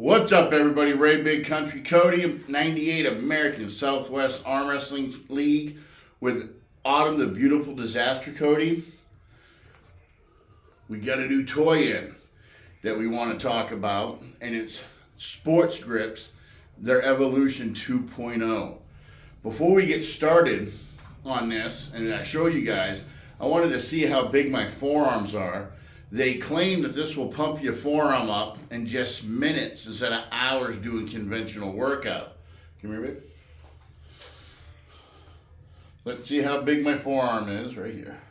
What's up, everybody? Ray Big Country Cody, 98 American Southwest Arm Wrestling League with Autumn the Beautiful Disaster Cody. We got a new toy in that we want to talk about, and it's Sports Grips, their Evolution 2.0. Before we get started on this, and I show you guys, I wanted to see how big my forearms are. They claim that this will pump your forearm up in just minutes instead of hours doing conventional workout. Come here, babe. Let's see how big my forearm is right here.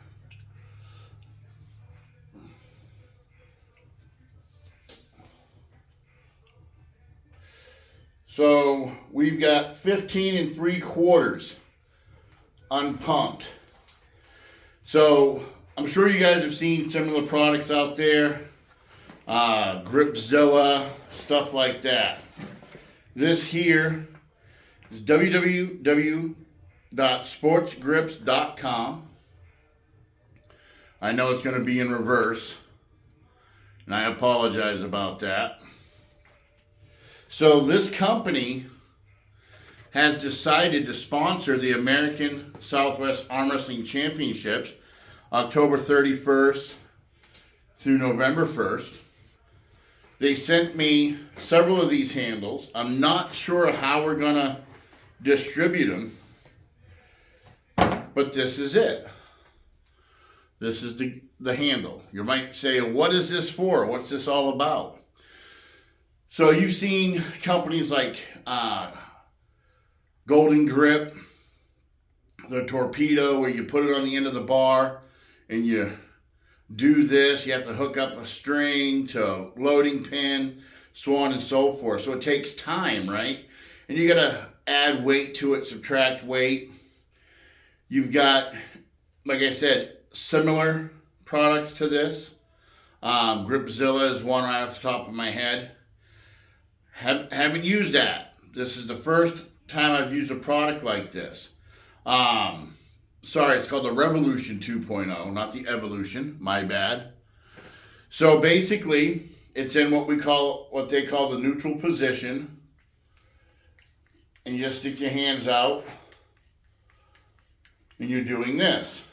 So we've got 15 3/4 unpumped. So I'm sure you guys have seen similar products out there, Gripzilla, stuff like that. This here is www.sportsgrips.com. I know it's going to be in reverse, and I apologize about that. So this company has decided to sponsor the American Southwest Arm Wrestling Championships October 31st through November 1st. They sent me several of these handles. I'm not sure how we're going to distribute them, but this is it. This is the handle. You might say, what is this for? What's this all about? So you've seen companies like Golden Grip, the Torpedo, where you put it on the end of the bar and you do this. You have to hook up a string to a loading pin, so on and so forth. So it takes time, right? And you got to add weight to it, subtract weight. You've got, like I said, similar products to this. Gripzilla is one right off the top of my head. Haven't used that. This is the first time I've used a product like this. Sorry, it's called the Revolution 2.0, not the Evolution. My bad. So basically, it's in what they call the neutral position, and you just stick your hands out, and you're doing this,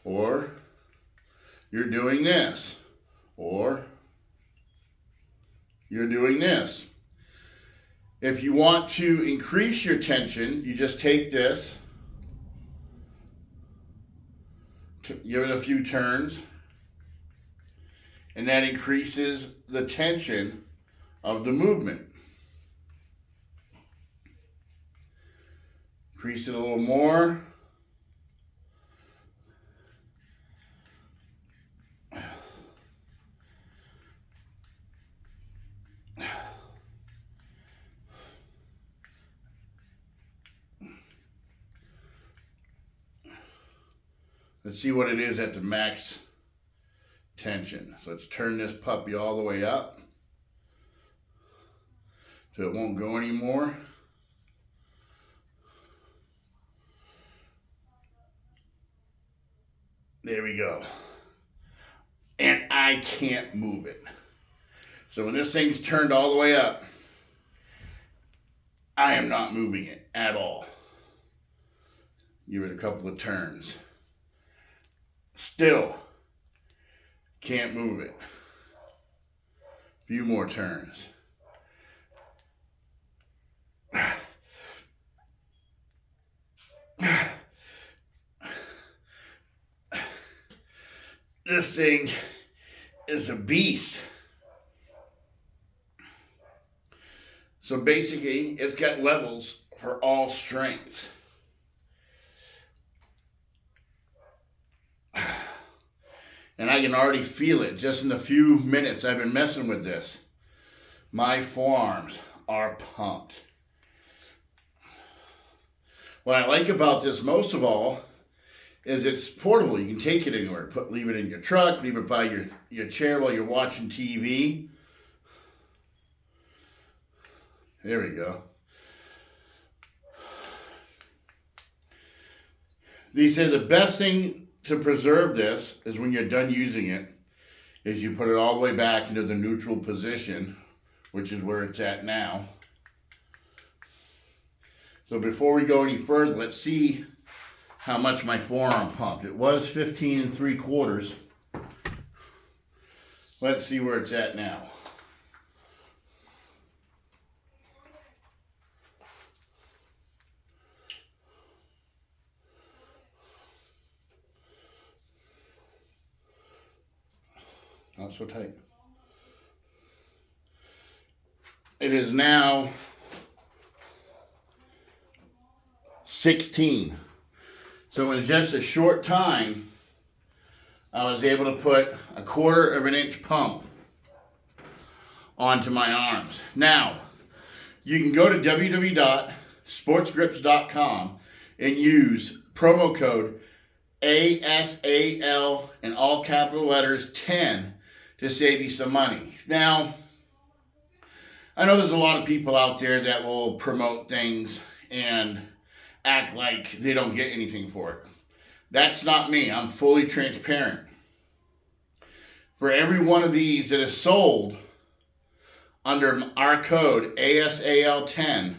or you're doing this, or you're doing this. If you want to increase your tension, you just take this, give it a few turns, and that increases the tension of the movement. Increase it a little more. Let's see what it is at the max tension. So let's turn this puppy all the way up so it won't go anymore. There we go. And I can't move it. So when this thing's turned all the way up, I am not moving it at all. Give it a couple of turns. Still can't move it. A few more turns. This thing is a beast. So basically, it's got levels for all strengths. And I can already feel it just in the few minutes I've been messing with this. My forearms are pumped. What I like about this most of all is it's portable. You can take it anywhere. Leave it in your truck, leave it by your chair while you're watching TV. There we go. They say the best thing to preserve this is when you're done using it, is you put it all the way back into the neutral position which is where it's at now. So before we go any further, let's see how much my forearm pumped. It was 15 3/4. Let's see where it's at now. Not so tight. It is now 16. So in just a short time, I was able to put 1/4 of an inch pump onto my arms. Now, you can go to www.sportsgrips.com and use promo code ASAL in all capital letters 10 to save you some money. Now, I know there's a lot of people out there that will promote things and act like they don't get anything for it. That's not me. I'm fully transparent. For every one of these that is sold under our code ASAL10,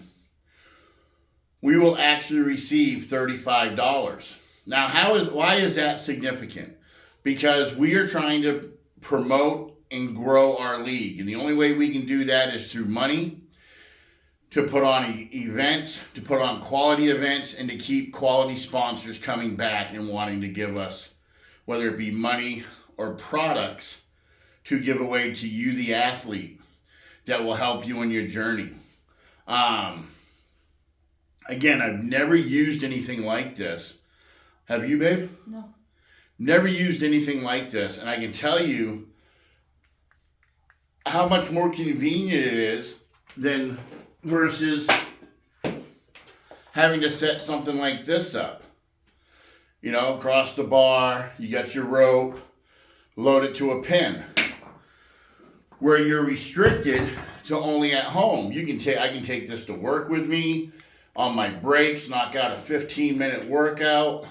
we will actually receive $35. Now, why is that significant? Because we are trying to promote and grow our league. And the only way we can do that is through money, to put on events, to put on quality events, and to keep quality sponsors coming back and wanting to give us, whether it be money or products, to give away to you, the athlete, that will help you in your journey. Again, I've never used anything like this. Have you, babe? No. Never used anything like this, and I can tell you how much more convenient it is than versus having to set something like this up. You know, across the bar, you got your rope, load it to a pin. Where you're restricted to only at home. I can take this to work with me, on my breaks, knock out a 15-minute workout.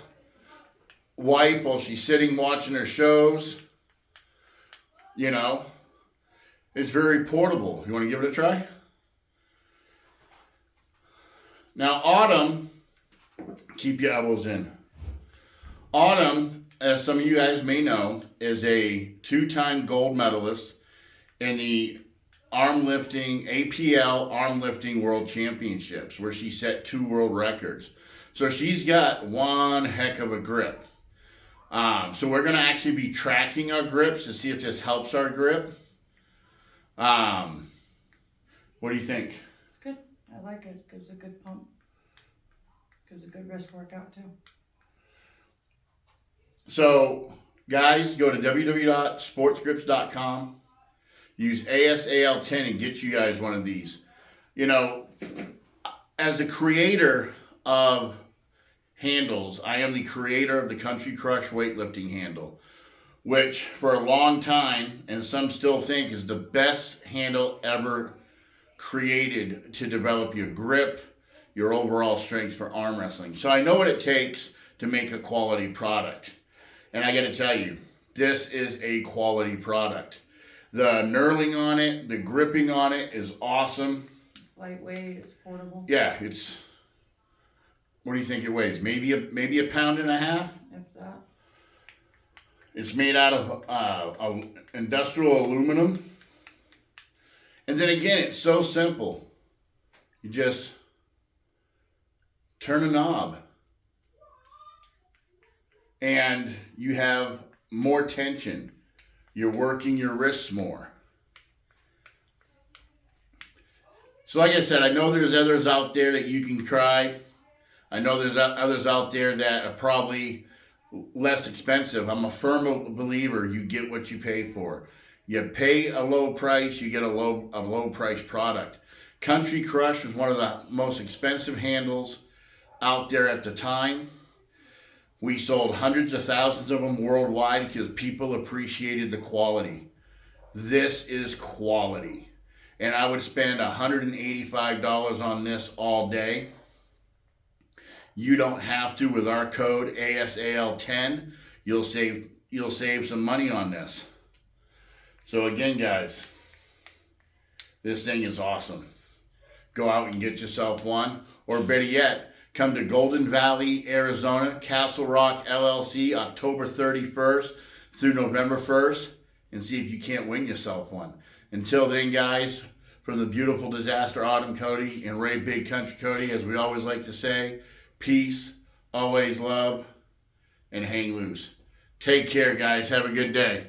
Wife while she's sitting watching her shows. You know, it's very portable. You want to give it a try? Now, Autumn, keep your elbows in. Autumn, as some of you guys may know, is a 2-time gold medalist in the APL arm lifting world championships, where she set 2 world records. So she's got one heck of a grip. So we're going to actually be tracking our grips to see if this helps our grip. What do you think? It's good. I like it. Gives a good pump. Gives a good wrist workout too. So, guys, go to www.sportsgrips.com. Use ASAL10 and get you guys one of these. You know, as the creator of handles, I am the creator of the Country Crush weightlifting handle, which for a long time, and some still think, is the best handle ever created to develop your grip, your overall strength for arm wrestling. So I know what it takes to make a quality product. And I got to tell you, this is a quality product. The knurling on it, the gripping on it is awesome. It's lightweight, it's portable. Yeah, it's, what do you think it weighs? Maybe a 1.5 pounds? If that. It's made out of industrial aluminum. And then again, it's so simple. You just turn a knob. And you have more tension. You're working your wrists more. So like I said, I know there's others out there that you can try. I know there's others out there that are probably less expensive. I'm a firm believer you get what you pay for. You pay a low price, you get a low price product. Country Crush was one of the most expensive handles out there at the time. We sold hundreds of thousands of them worldwide because people appreciated the quality. This is quality. And I would spend $185 on this all day. You don't have to with our code ASAL10. You'll save some money on this. So again, guys, This thing is awesome. Go out and get yourself one. Or better yet, come to Golden Valley, Arizona, Castle Rock LLC, October 31st through November 1st, and see if you can't win yourself one. Until then, guys, from the beautiful Disaster Autumn Cody and Ray Big Country Cody, as we always like to say, peace, always love, and hang loose. Take care, guys. Have a good day.